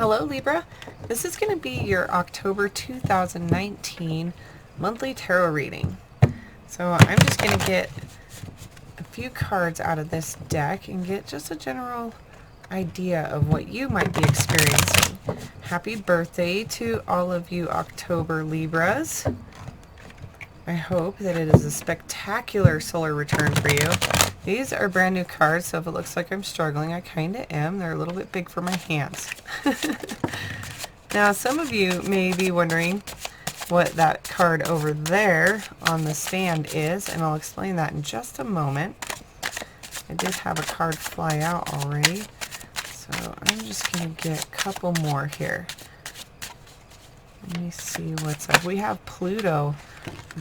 Hello Libra, this is going to be your October 2019 monthly tarot reading. So I'm just going to get a few cards out of this deck and get just a general idea of what you might be experiencing. Happy birthday to all of you October Libras. I hope that it is a spectacular solar return for you. These are brand new cards, so if it looks like I'm struggling, I kind of am. They're a little bit big for my hands. Now, some of you may be wondering what that card over there on the stand is, and I'll explain that in just a moment. I did have a card fly out already, so I'm just going to get a couple more here. Let me see what's up. We have Pluto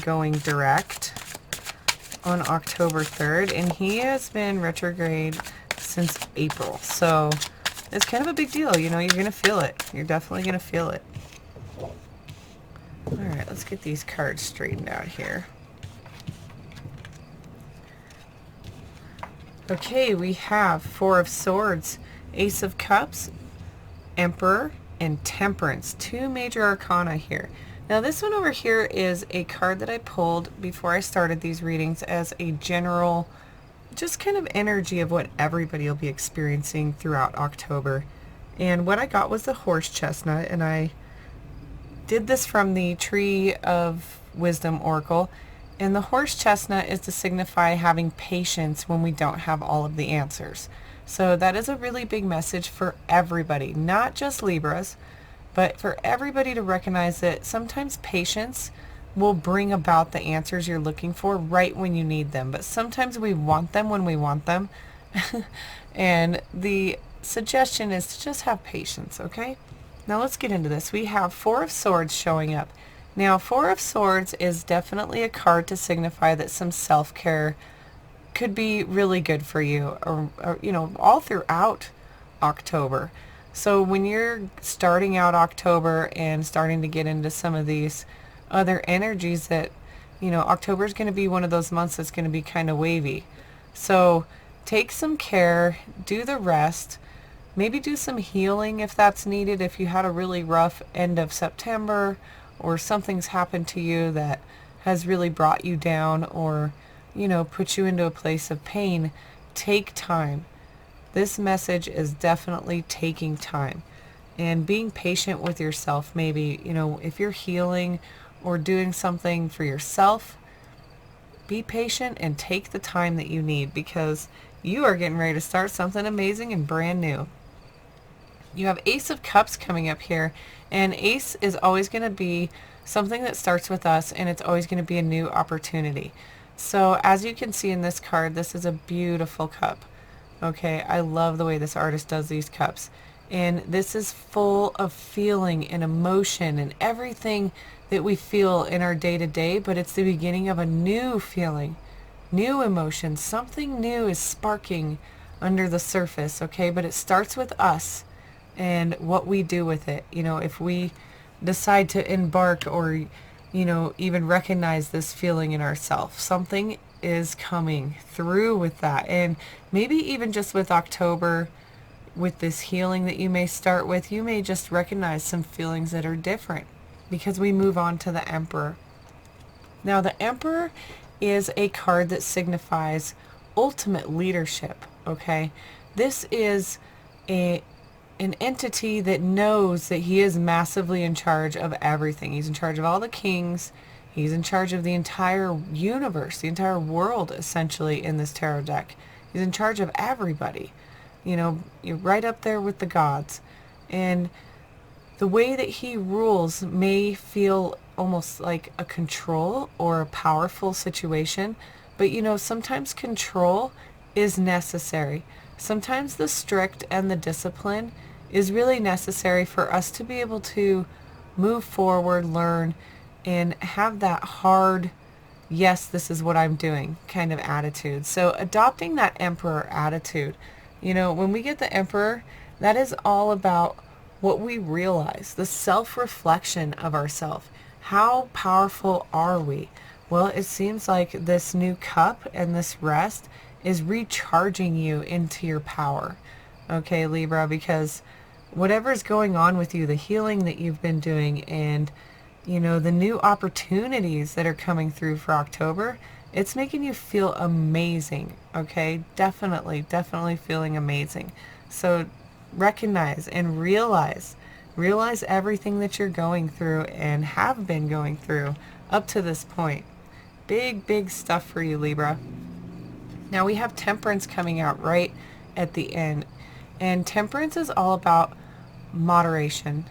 going direct on October 3rd, and he has been retrograde since April. So it's kind of a big deal. You know, you're going to feel it. You're definitely going to feel it. All right, let's get these cards straightened out here. Okay, we have Four of Swords, Ace of Cups, Emperor, and Temperance. Two major arcana here. Now this one over here is a card that I pulled before I started these readings as a general, just kind of energy of what everybody will be experiencing throughout October. And what I got was the Horse Chestnut, and I did this from the Tree of Wisdom Oracle. And the Horse Chestnut is to signify having patience when we don't have all of the answers. So that is a really big message for everybody, not just Libras, but for everybody to recognize that sometimes patience will bring about the answers you're looking for right when you need them. But sometimes we want them when we want them. And the suggestion is to just have patience, okay? Now let's get into this. We have Four of Swords showing up. Now, Four of Swords is definitely a card to signify that some self-care could be really good for you, or you know, all throughout October. So when you're starting out October and starting to get into some of these other energies that, you know, October is going to be one of those months that's going to be kind of wavy. So take some care, do the rest, maybe do some healing if that's needed. If you had a really rough end of September or something's happened to you that has really brought you down or, you know, put you into a place of pain, take time. This message is definitely taking time and being patient with yourself. Maybe, you know, if you're healing or doing something for yourself, be patient and take the time that you need, because you are getting ready to start something amazing and brand new. You have Ace of Cups coming up here, and Ace is always going to be something that starts with us, and it's always going to be a new opportunity. So as you can see in this card, this is a beautiful cup. Okay, I love the way this artist does these cups. And this is full of feeling and emotion and everything that we feel in our day-to-day, but it's the beginning of a new feeling, new emotion. Something new is sparking under the surface, okay? But it starts with us and what we do with it. You know, if we decide to embark or, you know, even recognize this feeling in ourselves, something is coming through with that. And maybe even just with October, with this healing that you may start with, you may just recognize some feelings that are different because we move on to the Emperor. Now the Emperor is a card that signifies ultimate leadership, okay? This is an entity that knows that he is massively in charge of everything. He's in charge of all the kings. He's in charge of the entire universe, the entire world, essentially, in this tarot deck. He's in charge of everybody. You know, you're right up there with the gods. And the way that he rules may feel almost like a control or a powerful situation. But, you know, sometimes control is necessary. Sometimes the strict and the discipline is really necessary for us to be able to move forward, learn, and have that hard, yes, this is what I'm doing kind of attitude. So adopting that Emperor attitude, you know, when we get the Emperor, that is all about what we realize, the self-reflection of ourselves. How powerful are we? Well, it seems like this new cup and this rest is recharging you into your power. Okay, Libra, because whatever's going on with you, the healing that you've been doing, and the new opportunities that are coming through for October, it's making you feel amazing. Okay, definitely feeling amazing. So recognize and realize everything that you're going through and have been going through up to this point. Big stuff for you, Libra. Now we have Temperance coming out right at the end, and Temperance is all about moderation.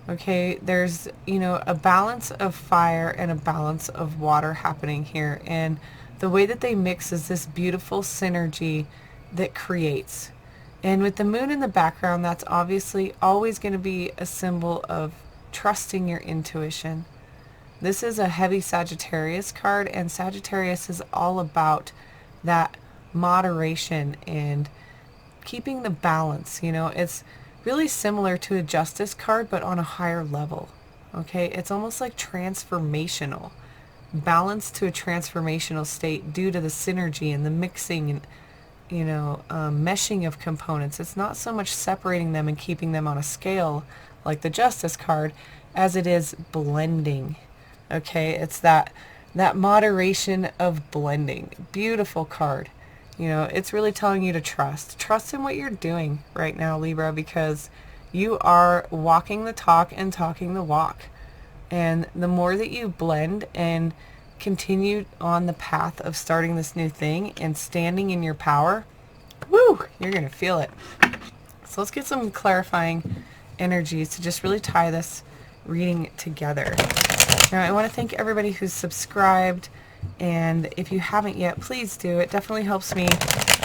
Okay, there's a balance of fire and a balance of water happening here, and the way that they mix is this beautiful synergy that creates. And with the moon in the background, that's obviously always going to be a symbol of trusting your intuition. This is a heavy Sagittarius card, and Sagittarius is all about that moderation and keeping the balance. It's really similar to a Justice card, but on a higher level. Okay, it's almost like transformational. Balance to a transformational state due to the synergy and the mixing and meshing of components. It's not so much separating them and keeping them on a scale like the Justice card as it is blending. Okay, it's that moderation of blending. Beautiful card. It's really telling you to trust in what you're doing right now, Libra, because you are walking the talk and talking the walk. And the more that you blend and continue on the path of starting this new thing and standing in your power, woo, you're going to feel it. So let's get some clarifying energies to just really tie this reading together. Now, I want to thank everybody who's subscribed, and if you haven't yet, please do. It definitely helps me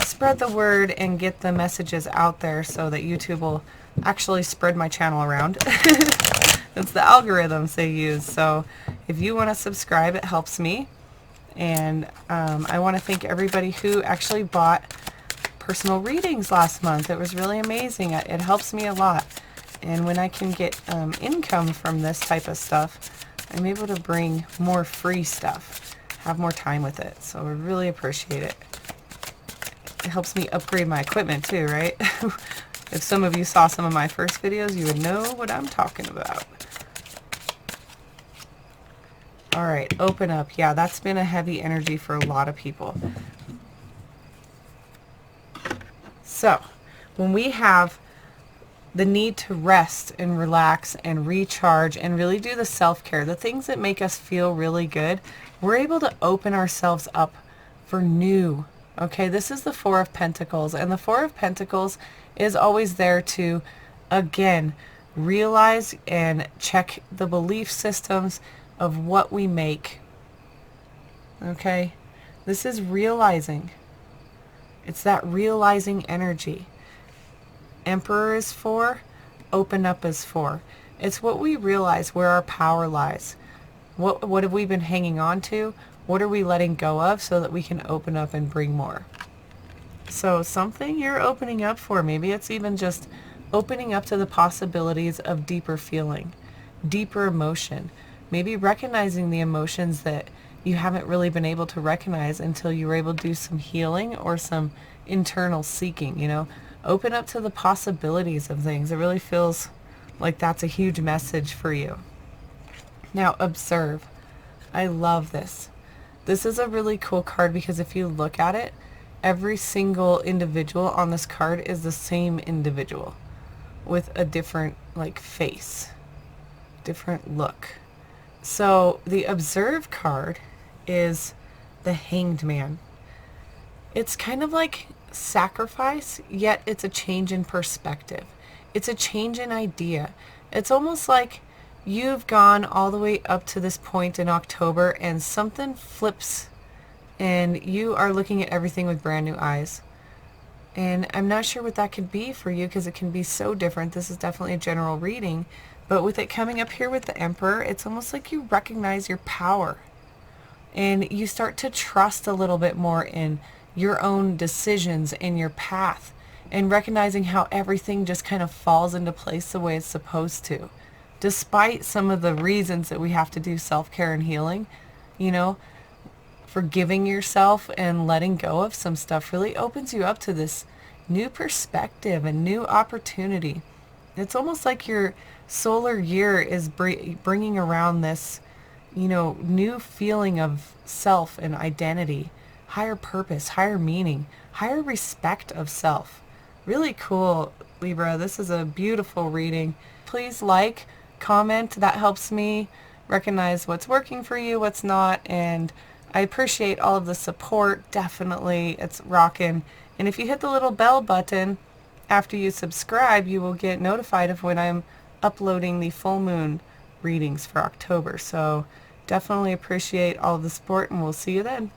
spread the word and get the messages out there so that YouTube will actually spread my channel around. It's the algorithms they use. So if you want to subscribe, it helps me. And I want to thank everybody who actually bought personal readings last month. It was really amazing. It helps me a lot. And when I can get income from this type of stuff, I'm able to bring more free stuff, have more time with it. So I really appreciate it. It helps me upgrade my equipment too, right? If some of you saw some of my first videos, you would know what I'm talking about. All right, open up. Yeah, that's been a heavy energy for a lot of people. So, when we have the need to rest and relax and recharge and really do the self-care, the things that make us feel really good, we're able to open ourselves up for new. Okay, this is the Four of Pentacles, and the Four of Pentacles is always there to, again, realize and check the belief systems of what we make. Okay, this is realizing. It's that realizing energy. Emperor is for, open up is for. It's what we realize where our power lies. What have we been hanging on to? What are we letting go of so that we can open up and bring more? So something you're opening up for, maybe it's even just opening up to the possibilities of deeper feeling, deeper emotion, maybe recognizing the emotions that you haven't really been able to recognize until you were able to do some healing or some internal seeking, Open up to the possibilities of things. It really feels like that's a huge message for you. Now, observe. I love this. This is a really cool card because if you look at it, every single individual on this card is the same individual with a different face, different look. So the observe card is the Hanged Man. It's kind of like sacrifice, yet it's a change in perspective. It's a change in idea. It's almost like you've gone all the way up to this point in October and something flips and you are looking at everything with brand new eyes. And I'm not sure what that could be for you because it can be so different. This is definitely a general reading, but with it coming up here with the Emperor, it's almost like you recognize your power and you start to trust a little bit more in your own decisions and your path, and recognizing how everything just kind of falls into place the way it's supposed to. Despite some of the reasons that we have to do self-care and healing, forgiving yourself and letting go of some stuff really opens you up to this new perspective and new opportunity. It's almost like your solar year is bringing around this, new feeling of self and identity, higher purpose, higher meaning, higher respect of self. Really cool, Libra. This is a beautiful reading. Please like, comment. That helps me recognize what's working for you, what's not, and I appreciate all of the support. Definitely, it's rocking. And if you hit the little bell button after you subscribe, you will get notified of when I'm uploading the full moon readings for October. So definitely appreciate all of the support, and we'll see you then.